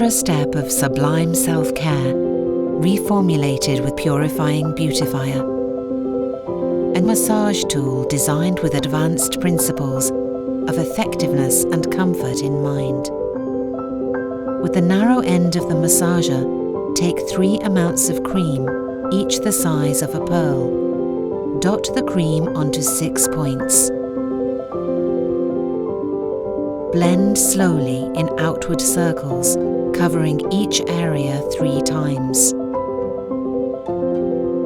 extra step of sublime self-care, reformulated with purifying beautifier. A massage tool designed with advanced principles of effectiveness and comfort in mind. With the narrow end of the massager, take 3 amounts of cream, each the size of a pearl. Dot the cream onto 6 points. Blend slowly in outward circles, covering each area 3 times.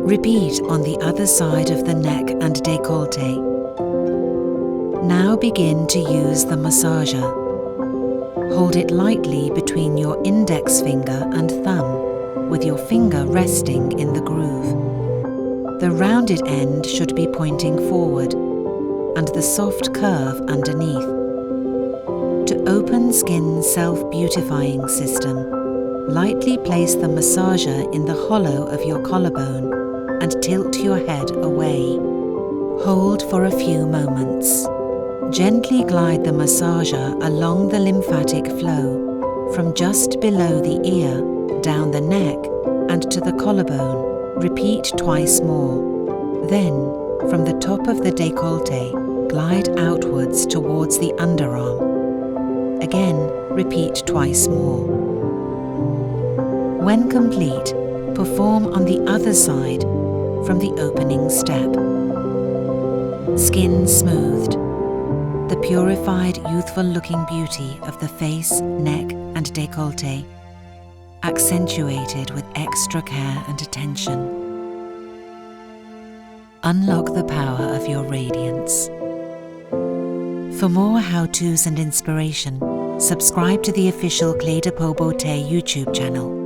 Repeat on the other side of the neck and décolleté. Now begin to use the massager. Hold it lightly between your index finger and thumb, with your finger resting in the groove. The rounded end should be pointing forward, and the soft curve underneath. To open skin's self-beautifying system, lightly place the massager in the hollow of your collarbone and tilt your head away. Hold for a few moments. Gently glide the massager along the lymphatic flow, from just below the ear, down the neck, and to the collarbone. Repeat twice more. Then, from the top of the décolleté, glide outwards towards the underarm. Again, repeat twice more. When complete, perform on the other side from the opening step. Skin smoothed. The purified, youthful-looking beauty of the face, neck, and décolleté, accentuated with extra care and attention. Unlock the power of your radiance. For more how-tos and inspiration, subscribe to the official Clé De Peau Beauté YouTube channel.